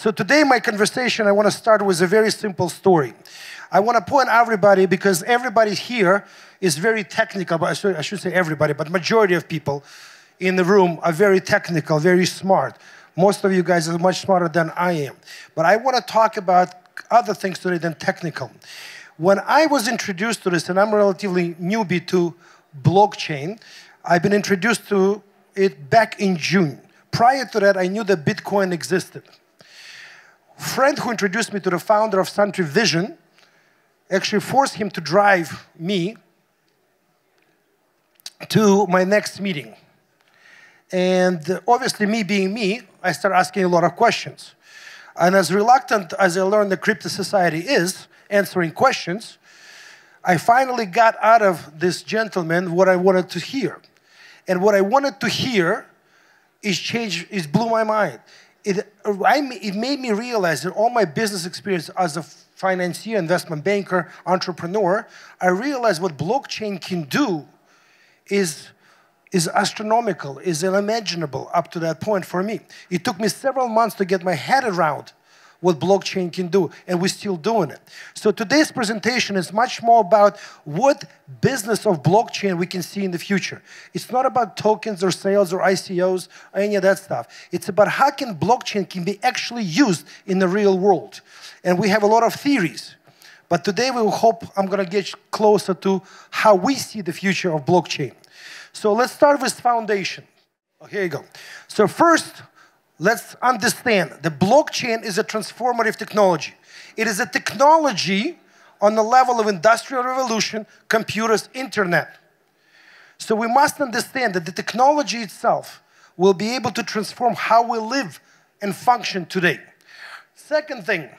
So today my conversation, I want to start with a very simple story. I want to point everybody, because everybody here is very technical, but I should say everybody, but majority of people in the room are very technical, very smart. Most of you guys are much smarter than I am. But I want to talk about other things today than technical. When I was introduced to this, and I'm relatively newbie to blockchain, I've been introduced to it back in June. Prior to that, I knew that Bitcoin existed. A friend who introduced me to the founder of Suntri vision actually forced him to drive me to my next meeting. And obviously, me being me, I started asking a lot of questions. And as reluctant as I learned the crypto society is, answering questions, I finally got out of this gentleman what I wanted to hear. And what I wanted to hear blew my mind. It made me realize that all my business experience as a financier, investment banker, entrepreneur, I realized what blockchain can do is astronomical, is unimaginable up to that point for me. It took me several months to get my head around what blockchain can do, and we're still doing it. So today's presentation is much more about what business of blockchain we can see in the future. It's not about tokens or sales or ICOs or any of that stuff. It's about how can blockchain can be actually used in the real world. And we have a lot of theories. But today we will hope I'm going to get closer to how we see the future of blockchain. So let's start with foundation. Oh, here you go. So first, let's understand that blockchain is a transformative technology. It is a technology on the level of industrial revolution, computers, internet. So we must understand that the technology itself will be able to transform how we live and function today. Second thing,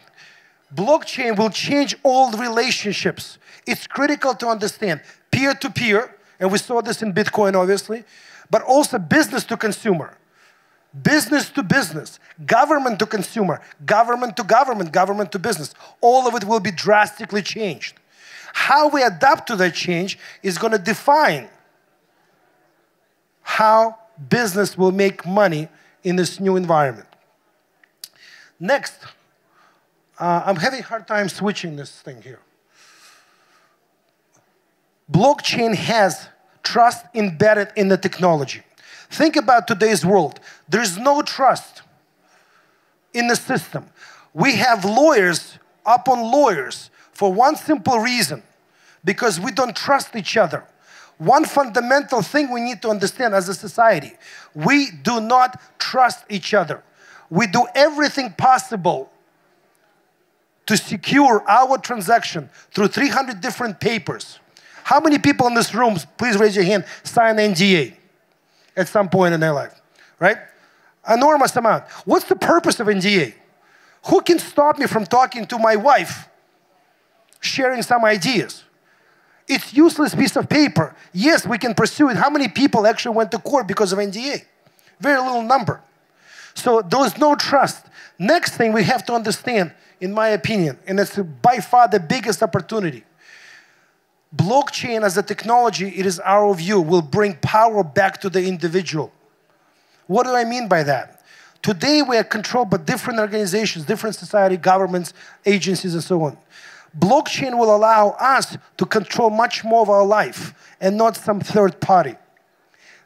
blockchain will change all the relationships. It's critical to understand peer-to-peer, and we saw this in Bitcoin, obviously, but also business to consumer. Business to business, government to consumer, government to government, government to business. All of it will be drastically changed. How we adapt to that change is going to define how business will make money in this new environment. Next, I'm having a hard time switching this thing here. Blockchain has trust embedded in the technology. Think about today's world. There's no trust in the system. We have lawyers upon lawyers for one simple reason, because we don't trust each other. One fundamental thing we need to understand as a society, we do not trust each other. We do everything possible to secure our transaction through 300 different papers. How many people in this room, please raise your hand, sign NDA? At some point in their life, right? Enormous amount. What's the purpose of NDA? Who can stop me from talking to my wife, sharing some ideas? It's useless piece of paper. Yes, we can pursue it. How many people actually went to court because of NDA? Very little number. So there is no trust. Next thing we have to understand, in my opinion, and it's by far the biggest opportunity, blockchain as a technology, it is our view, will bring power back to the individual. What do I mean by that? Today we are controlled by different organizations, different society, governments, agencies, and so on. Blockchain will allow us to control much more of our life and not some third party.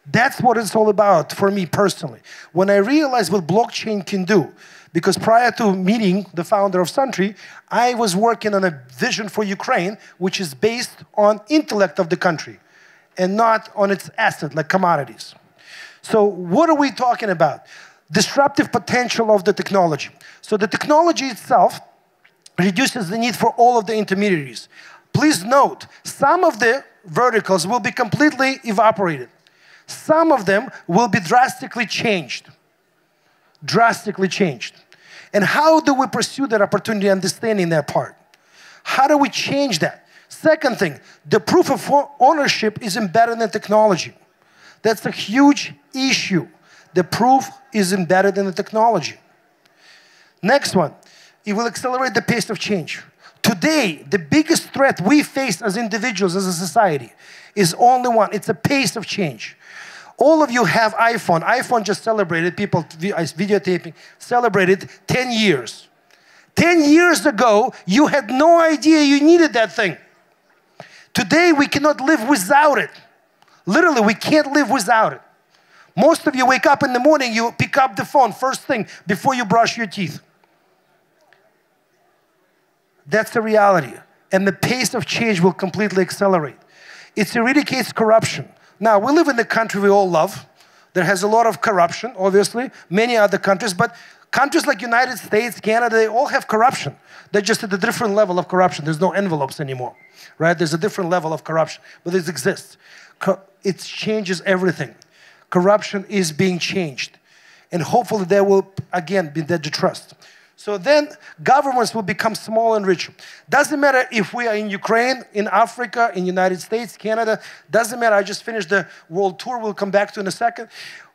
That's what it's all about for me personally. When I realized what blockchain can do, because prior to meeting the founder of Suntri, I was working on a vision for Ukraine, which is based on intellect of the country and not on its asset, like commodities. So what are we talking about? Disruptive potential of the technology. So the technology itself reduces the need for all of the intermediaries. Please note, some of the verticals will be completely evaporated. Some of them will be drastically changed. Drastically changed. And how do we pursue that opportunity, understanding that part? How do we change that? Second thing, the proof of ownership is embedded in the technology. That's a huge issue. The proof is embedded in the technology. Next one, it will accelerate the pace of change. Today, the biggest threat we face as individuals, as a society, is only one. It's a pace of change. All of you have iPhone. iPhone just celebrated, people videotaping, celebrated 10 years. 10 years ago, you had no idea you needed that thing. Today, we cannot live without it. Literally, we can't live without it. Most of you wake up in the morning, you pick up the phone first thing before you brush your teeth. That's the reality. And the pace of change will completely accelerate. It eradicates corruption. Now, we live in the country we all love. There has a lot of corruption, obviously, many other countries, but countries like United States, Canada, they all have corruption. They're just at a different level of corruption. There's no envelopes anymore, right? There's a different level of corruption, but it exists. It changes everything. Corruption is being changed. And hopefully there will, again, be the trust. So then governments will become smaller and richer. Doesn't matter if we are in Ukraine, in Africa, in United States, Canada. Doesn't matter. I just finished the world tour. We'll come back to in a second.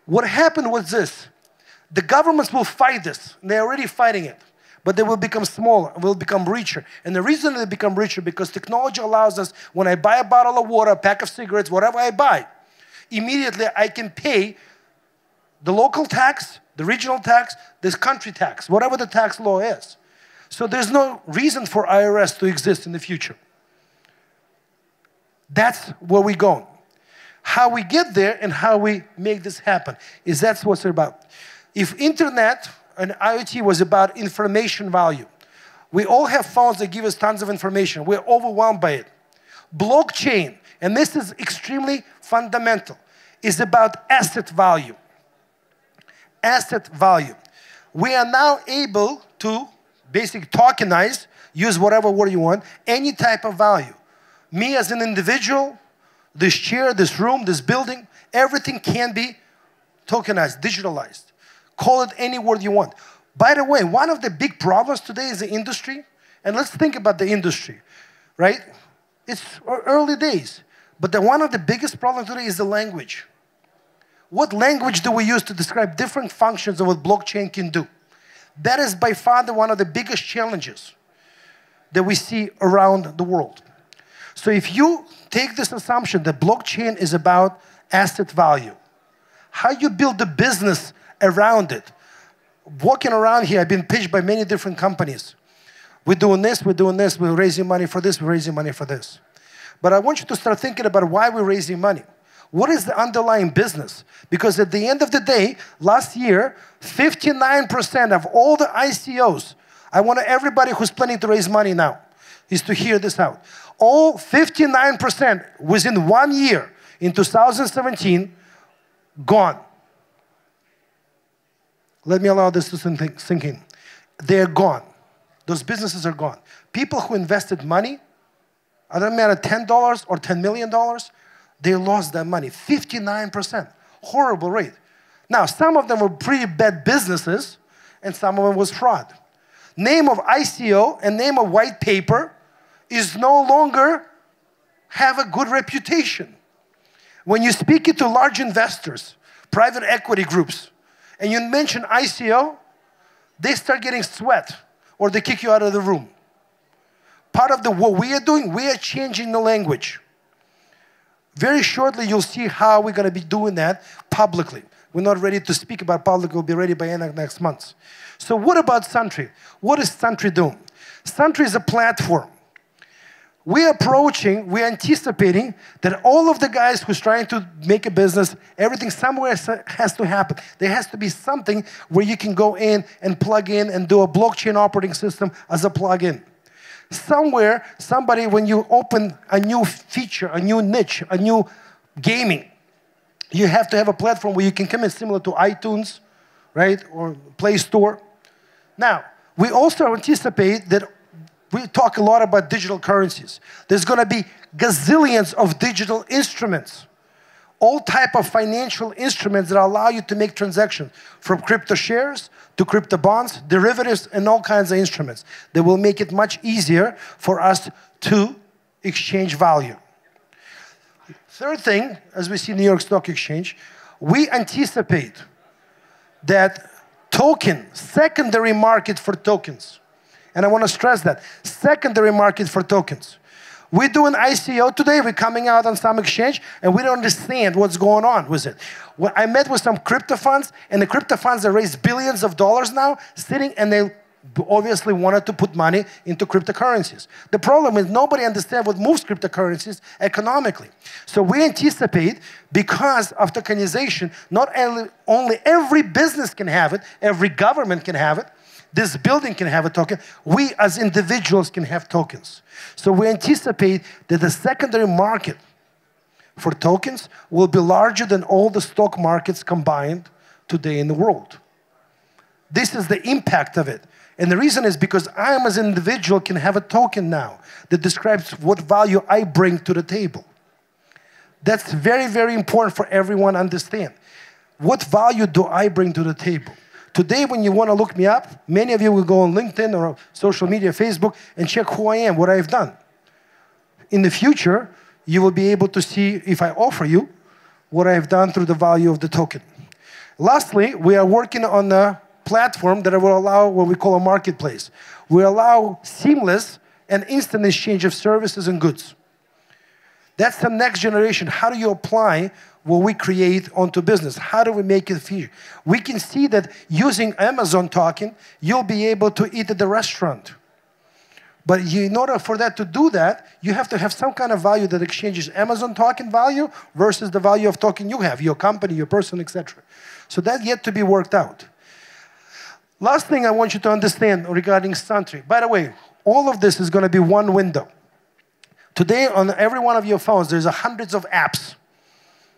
What happened was this. The governments will fight this. They're already fighting it. But they will become smaller, will become richer. And the reason they become richer, because technology allows us, when I buy a bottle of water, a pack of cigarettes, whatever I buy, immediately I can pay the local tax, the regional tax, this country tax, whatever the tax law is. So there's no reason for IRS to exist in the future. That's where we're going. How we get there and how we make this happen is that's what it's about. If internet and IoT was about information value, we all have phones that give us tons of information. We're overwhelmed by it. Blockchain, and this is extremely fundamental, is about asset value. Asset value. We are now able to basically tokenize, use whatever word you want, any type of value. Me as an individual, this chair, this room, this building, everything can be tokenized, digitalized. Call it any word you want. By the way, one of the big problems today is the industry. And let's think about the industry, right? It's early days. But one of the biggest problems today is the language. What language do we use to describe different functions of what blockchain can do? That is by far one of the biggest challenges that we see around the world. So if you take this assumption that blockchain is about asset value, how you build a business around it. Walking around here, I've been pitched by many different companies. We're doing this, we're raising money for this, we're raising money for this. But I want you to start thinking about why we're raising money. What is the underlying business? Because at the end of the day, last year, 59% of all the ICOs, I want everybody who's planning to raise money now, is to hear this out. All 59% within 1 year, in 2017, gone. Let me allow this to sink in. They're gone. Those businesses are gone. People who invested money, I don't matter $10 or $10 million, they lost that money. 59%. Horrible rate. Now, some of them were pretty bad businesses, and some of them was fraud. Name of ICO and name of white paper is no longer have a good reputation. When you speak it to large investors, private equity groups, and you mention ICO, they start getting sweat, or they kick you out of the room. Part of what we are doing, we are changing the language. Very shortly, you'll see how we're going to be doing that publicly. We're not ready to speak about public. We'll be ready by end of next month. So what about Suntri? What is Suntri doing? Suntri is a platform. We're anticipating that all of the guys who's trying to make a business, everything somewhere has to happen. There has to be something where you can go in and plug in and do a blockchain operating system as a plug-in. Somewhere, somebody, when you open a new feature, a new niche, a new gaming, you have to have a platform where you can come in similar to iTunes, right, or Play Store. Now, we also anticipate that we talk a lot about digital currencies. There's going to be gazillions of digital instruments, all type of financial instruments that allow you to make transactions, from crypto shares to crypto bonds, derivatives, and all kinds of instruments that will make it much easier for us to exchange value. Third thing, as we see New York Stock Exchange, we anticipate that secondary market for tokens, and I want to stress that, secondary market for tokens. We're doing ICO today. We're coming out on some exchange, and we don't understand what's going on with it. When I met with some crypto funds, and the crypto funds that raised billions of dollars now, sitting, and they obviously wanted to put money into cryptocurrencies. The problem is nobody understands what moves cryptocurrencies economically. So we anticipate, because of tokenization, not only every business can have it, every government can have it, this building can have a token, we as individuals can have tokens. So we anticipate that the secondary market for tokens will be larger than all the stock markets combined today in the world. This is the impact of it. And the reason is because I, as an individual, can have a token now that describes what value I bring to the table. That's very, very important for everyone to understand. What value do I bring to the table? Today, when you want to look me up, many of you will go on LinkedIn or social media, Facebook, and check who I am, what I've done. In the future, you will be able to see, if I offer you, what I've done through the value of the token. Lastly, we are working on a platform that will allow what we call a marketplace. We allow seamless and instant exchange of services and goods. That's the next generation. How do you apply what we create onto business? How do we make it feasible? We can see that using Amazon token, you'll be able to eat at the restaurant. But in order for that to do that, you have to have some kind of value that exchanges Amazon token value versus the value of token you have, your company, your person, etc. So that's yet to be worked out. Last thing I want you to understand regarding Suntri. By the way, all of this is going to be one window. Today, on every one of your phones, there's hundreds of apps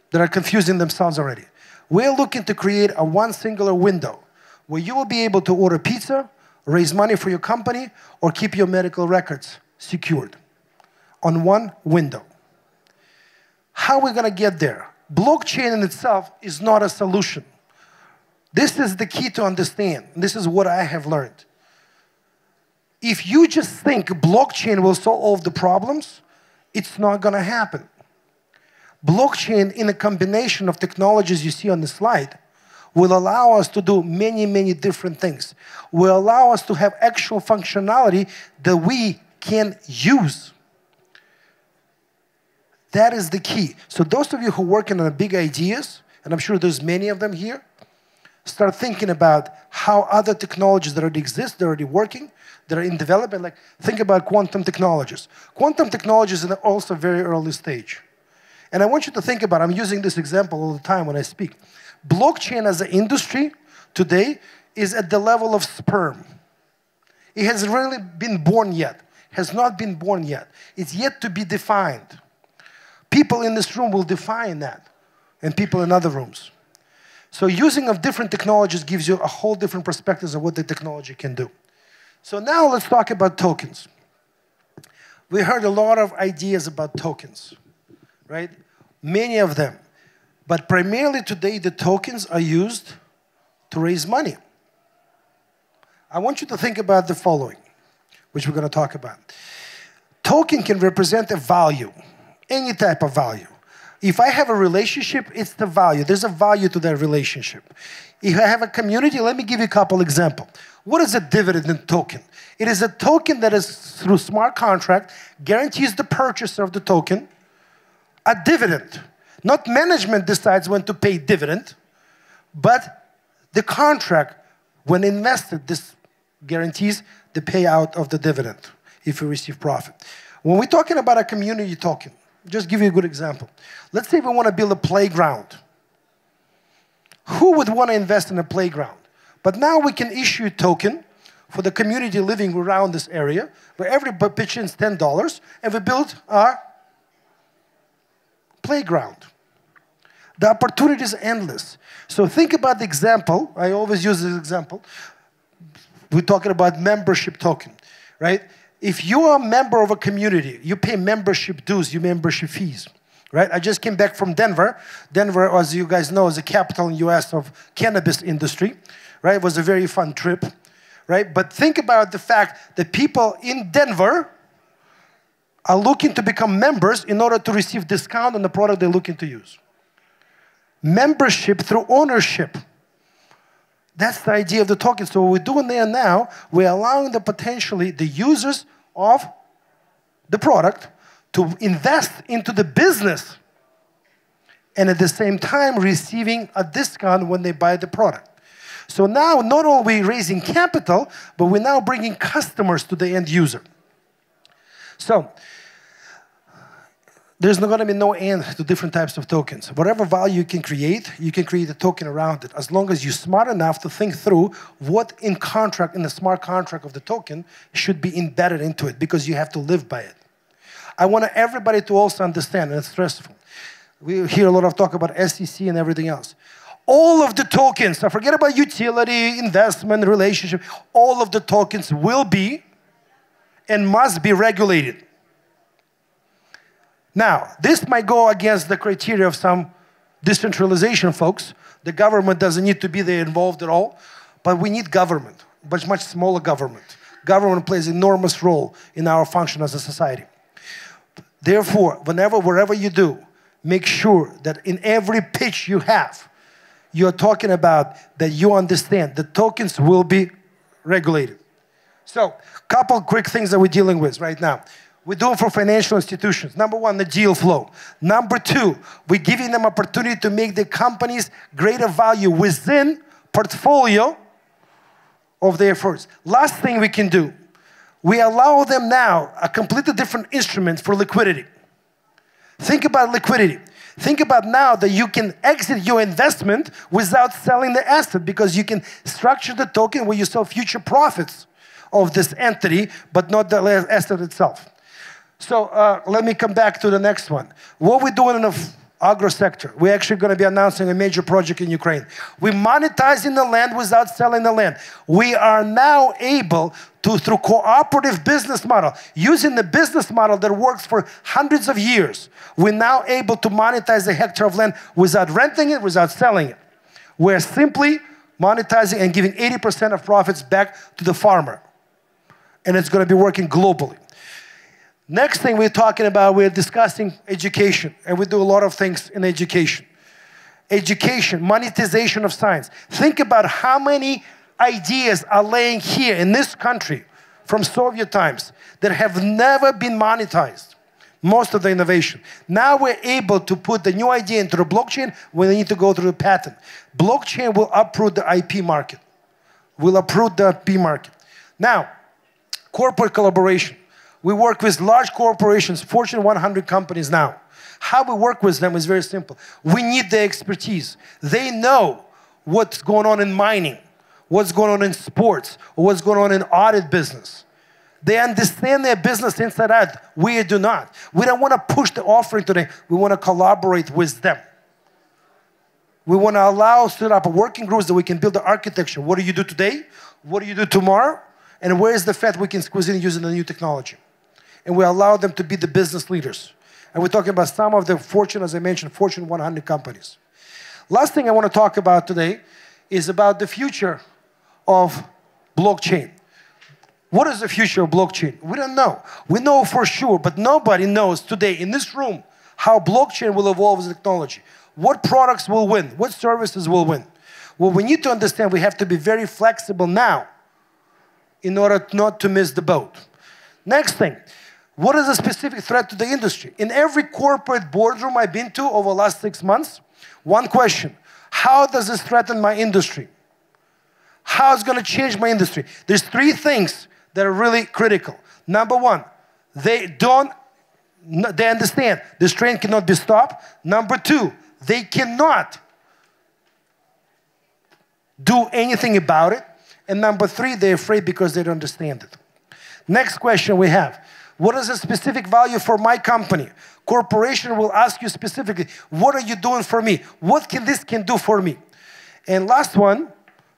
that are confusing themselves already. We're looking to create a one singular window where you will be able to order pizza, raise money for your company, or keep your medical records secured on one window. How are we going to get there? Blockchain in itself is not a solution. This is the key to understand. This is what I have learned. If you just think blockchain will solve all of the problems, it's not going to happen. Blockchain, in a combination of technologies you see on the slide, will allow us to do many, many different things. Will allow us to have actual functionality that we can use. That is the key. So those of you who are working on big ideas, and I'm sure there's many of them here, start thinking about how other technologies that already exist, they're already working, that are in development. Like, think about quantum technologies. Quantum technologies are also very early stage. And I want you to think about, I'm using this example all the time when I speak. Blockchain as an industry today is at the level of sperm. It hasn't really been born yet, has not been born yet. It's yet to be defined. People in this room will define that, and people in other rooms. So using of different technologies gives you a whole different perspective of what the technology can do. So now let's talk about tokens. We heard a lot of ideas about tokens, right? Many of them. But primarily today, the tokens are used to raise money. I want you to think about the following, which we're going to talk about. Token can represent a value, any type of value. If I have a relationship, it's the value. There's a value to that relationship. If I have a community, let me give you a couple examples. What is a dividend token? It is a token that is, through smart contract, guarantees the purchaser of the token a dividend. Not management decides when to pay dividend, but the contract, when invested, this guarantees the payout of the dividend if you receive profit. When we're talking about a community token, just give you a good example. Let's say we want to build a playground. Who would want to invest in a playground? But now we can issue a token for the community living around this area, where everybody pitches in $10, and we build our playground. The opportunity is endless. So think about the example. I always use this example. We're talking about membership token, right? If you are a member of a community, you pay membership dues, your membership fees, right? I just came back from Denver. Denver, as you guys know, is the capital in the US of cannabis industry, right? It was a very fun trip, right? But think about the fact that people in Denver are looking to become members in order to receive discount on the product they're looking to use. Membership through ownership. That's the idea of the token. So what we're doing there now, we're allowing potentially the users of the product to invest into the business and at the same time receiving a discount when they buy the product. So now not only are we raising capital, but we're now bringing customers to the end user. So there's not going to be no end to different types of tokens. Whatever value you can create a token around it, as long as you're smart enough to think through what in the smart contract of the token should be embedded into it, because you have to live by it. I want everybody to also understand, and it's stressful. We hear a lot of talk about SEC and everything else. All of the tokens, so forget about utility, investment, relationship, all of the tokens will be and must be regulated. Now, this might go against the criteria of some decentralization folks. The government doesn't need to be there involved at all, but we need government, but much smaller government. Government plays an enormous role in our function as a society. Therefore, wherever you do, make sure that in every pitch you have, you're talking about that you understand the tokens will be regulated. So, a couple quick things that we're dealing with right now. We're doing for financial institutions. Number one, the deal flow. Number two, we're giving them opportunity to make the companies greater value within portfolio of their efforts. Last thing we can do, we allow them now a completely different instrument for liquidity. Think about liquidity. Think about now that you can exit your investment without selling the asset, because you can structure the token where you sell future profits of this entity, but not the asset itself. So let me come back to the next one. What we're doing in the agro sector, we're actually going to be announcing a major project in Ukraine. We're monetizing the land without selling the land. We are now able to, through cooperative business model, using the business model that works for hundreds of years, we're now able to monetize a hectare of land without renting it, without selling it. We're simply monetizing and giving 80% of profits back to the farmer. And it's going to be working globally. Next thing we're talking about, we're discussing education, and we do a lot of things in education. Education, monetization of science. Think about how many ideas are laying here in this country from Soviet times that have never been monetized, most of the innovation. Now we're able to put the new idea into the blockchain when they need to go through the patent. Blockchain will uproot the IP market, will uproot the IP market. Now, corporate collaboration. We work with large corporations, Fortune 100 companies now. How we work with them is very simple. We need their expertise. They know what's going on in mining, what's going on in sports, or what's going on in audit business. They understand their business inside out. We do not. We don't want to push the offering to them. We want to collaborate with them. We want to allow, set up a working groups that we can build the architecture. What do you do today? What do you do tomorrow? And where is the fat we can squeeze in using the new technology? And we allow them to be the business leaders. And we're talking about some of the Fortune, as I mentioned, Fortune 100 companies. Last thing I want to talk about today is about the future of blockchain. What is the future of blockchain? We don't know. We know for sure, but nobody knows today in this room how blockchain will evolve as a technology. What products will win? What services will win? Well, we need to understand we have to be very flexible now in order not to miss the boat. Next thing. What is a specific threat to the industry? In every corporate boardroom I've been to over the last 6 months, one question: how does this threaten my industry? How is it going to change my industry? There's three things that are really critical. Number one, they understand this train cannot be stopped. Number two, they cannot do anything about it. And number three, they're afraid because they don't understand it. Next question we have. What is a specific value for my company? Corporation will ask you specifically, what are you doing for me? What can this do for me? And last one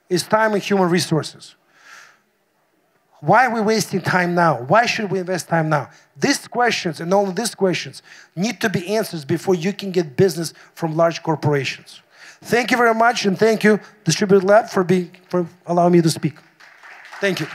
is time and human resources. Why are we wasting time now? Why should we invest time now? These questions, and only these questions, need to be answered before you can get business from large corporations. Thank you very much, and thank you, Distributed Lab, for allowing me to speak. Thank you.